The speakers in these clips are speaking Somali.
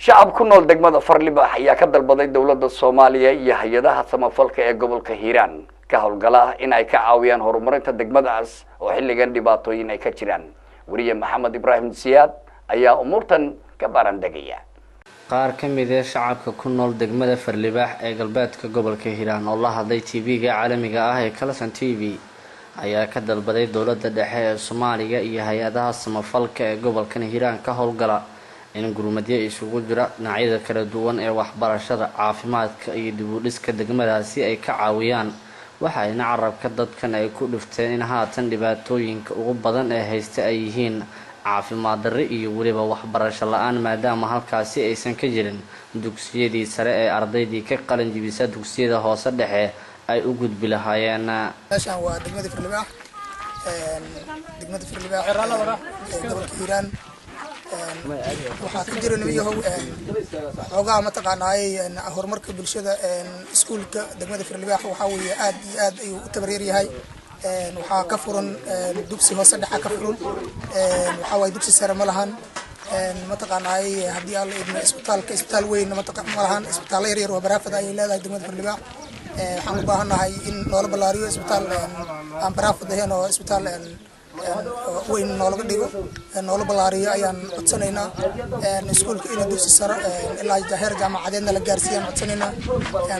shacab ku nool degmada Farlibax ayaa ka dalbaday dawladda Soomaaliya iyo hay'adaha samafalka ee gobolka Hiiraan ka howlgala in ay ka caawiyaan horumarinta degmadaas oo xilligan dhibaatooyin ay ka jiraan. Wariye Maxamed Ibrahim Siyaad ayaa umurtan ka barandagaya. qaar ka mid ah shacabka ku nool degmada Farlibax ee galbeedka gobolka Hiiraan oo la hadlay TV-ga caalamiga ah ee Kalasan TV ayaa ka dalbaday dawladda dhexe ee Soomaaliya iyo hay'adaha samafalka ee gobolka Hiiraan ka howlgala in gurmadyo isugu jira dhinacyada kala duwan ee waxbarashada, caafimaadka iyo dib u dhiska degmadaasi ay ka caawiyaan. waxa ay carabka dadkan ay ku dhufteen in haatan dhibaatooyinka ugu badan ee haysta ay yihiin caafimaad darro iyo waliba waxbarasho la'aan maadaama halkaasi aysan ka jirin dugsiyadii sare ee ardaydii ka qalin jibisa dugsiyada hoose dhexe ay u gudbi lahaayeen. meeshan waa degmada Farlibax gobolka Hiiraan waxaa ka jira nimayahow xoogaa mataqaanay horumarka bulshada iskuulka degmada Farlibax waxa weeye aad iyo aad ayuu u tabareer yahay. waxaa ka furan dugsi hoose dhexe ka furan waxa way dugsi sare ma lahan mataqaanay hadii aan la idmo isbitaal weyn ma lahan isbitaal yar yar oo baraafada ay leedahay degmada Farlibax. waxaan u baahanahay in loo balaariyo isbitaal aan baraafada ahayn oo isbitaal weyn noolaga dhigo noola balaariyo ayaan codsanaynaa. iskuulka in dugsi sare ilaa heer jaamacadeedna la gaarsiiyaan codsanaynaa.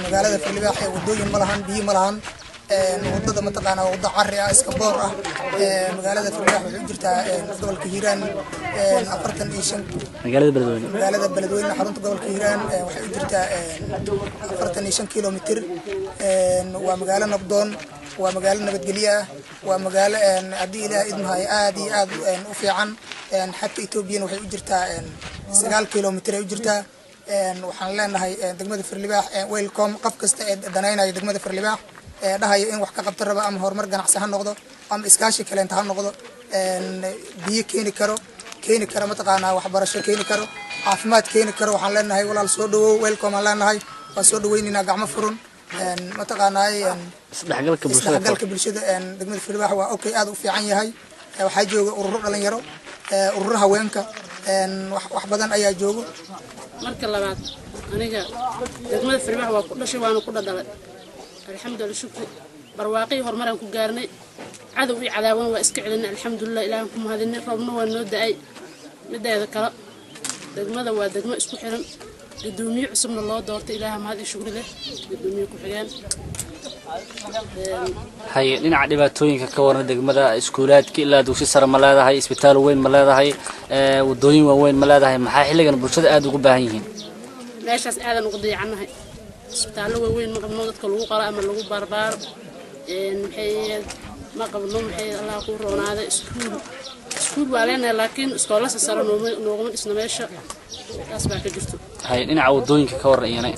magaalada Farlibax ee wadooyin ma lahan, biyo ma lahan, wadada mataqaana wada carri ah iska boor ah. magaalada Farlibax waxay u jirtaa gobolka Hiiraan 45 magaalada Beledweyne xarunta gobolka Hiiraan waxay u jirtaa 45 kilomitir. waa magaalo nabdoon, waa magaalo nabadgelyo ah, waa magaalo hadii Ilaahay idmahay aad iyo aad u fiican. xadka Itoobiya waxay u jirtaa 9 kilomitir ay u jirtaa. waxaan leenahay degmada Farlibax welcome qof kasta ee danaynaya degmada Farlibax dhahayo in wax ka qabto raba ama horumar ganacsi ha noqdo ama iskaashi kale inta ha noqdo biyo keeni karo mataqaana waxbarasho keeni karo, caafimaad keeni karo. waxaan leenahay walaal soo dhawow, welcome aan leenahay, waan soo dhaweynina gacmo furan. mataqaana isdhexgalka bulshada degmada Farlibax waa okay aad u fiican yahay. waxaa jooga ururo dhalinyaro, ururo haweenka, wax badan ayaa joogo. marka labaad aniga degmada Farlibax waa ku dhashay waana ku dhadhalay. alxamdulillah shukri barwaaqi horumaran ku gaarnay. cadow iyo cadaawan waa iska celinay alxamdulillah ilaahan ku mahadinay. roobna waa noo da'ay. mideeda kale degmada waa degmo isku xiran, gudoomiye cusubna loo doortay. ilaaha mahad iyo shukri leh gudoomiye ku xigeen. hay dhinaca dhibaatooyinka ka waran degmada iskuulaadka ilaa dugsi sare ma leedahay, isbitaal weyn ma leedahay, wadooyin waaweyn ma leedahay. maxaa xilligan bulshada aad ugu baahan yihiin? meeshaas aadan ugu dayacanahay. isbitaallo waaweyn ma qabno dadka lagu qala ama lagu barbaar. maxay ma qabno maxay Allah ku roonaaday. iskuul waa leenahay laakiin iskoolada sare noogama dhisna meesha. taas baa ka jirto. hay dhinaca wadooyinka ka waran iyana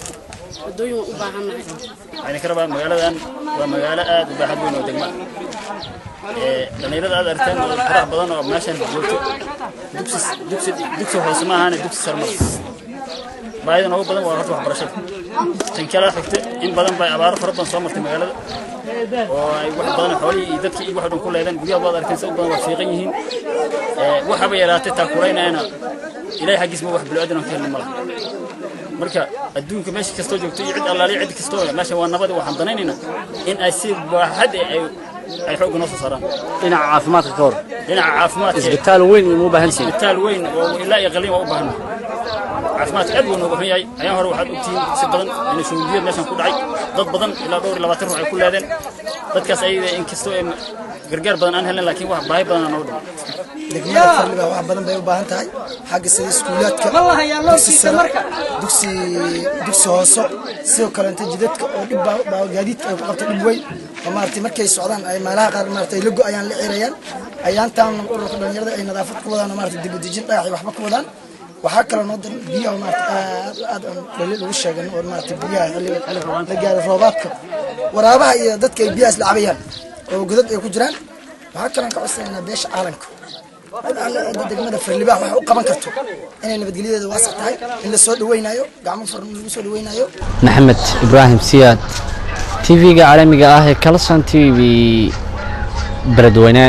wadooyin waa u baahanahay. waxaan ka rabaa magaaladan waa magaalo aad u baaxad weyn oo degmo dhalinyarada aad aragteen oo farax badan oo meeshan joogto dugsi hoose ma ahan dugsi sare ma baaydan ugu badan waa horta waxbarashada. tan kale xigta in badan bay abaaro fara badan soo martay magaalada oo ay wax badan xoolihii iyo dadkii wax dhan ku leedeen. guryaha baad aragteen soo badan waa fiiqan yihiin. waxaba yaraatay taakuleynayna ilaahay xaqiisma wax bilaadan oo keenay malaha. marka adduunka meesha kastoo joogto iyo cid allaaliye cid kastoo meesha waa nabad. waxaan danaynaynaa in ay si baaxad ay xoog noo soo saaraan. dhinaca caafimaadka ka waran. dhinaca caafimaadka isbitaal weyn u baahan yahay. isbitaal weyn oo ilaa iyo qalin waa u baahan. caafimaadka aad buu noogu xun yahay. ayaan hore waxaad ogtihiin si badan in shuruudiyad meeshan ku dhacay. dad badan ilaa 20 ruux ay ku leedeen. dadkaas ayada in kastoo gargaar badan aan helin laakiin wax baahi badan aan u dhigay. degmada Farlibax wax badan bay u baahan tahay xagga sida iskuulaadka, dugsi hoose, sidoo kale inta jidadka oo dhib baa gaadiidka ay ku qabto dhib weyn. maartay markay socdaan ay meelaha qaar maartay la go'ayaan la xirayaan. ayaantaan ururka dhalinyarada ay nadaafad ku wadaan maartay dib u dejin dhagax waxba ku wadaan. waxaa kale noo dan biyaha maartay aad dhalin lagu sheegan oo maartay biyaha xilliga la gaaro roobaadka waraabaha iyo dadka ay biyaha isla cabayaan oo godad ay ku jiraan. waxaa kale ka codsanayna beesha caalamka degmada Farlibax waxa u qaban karto inay nabadgelyadeeda waasac tahay, in la soo dhaweynayo gacmo furan lagu soo dhaweynayo. Maxamed Ibrahim Siyaad TV-ga caalamiga ah ee Kalasan TV Beledweyne.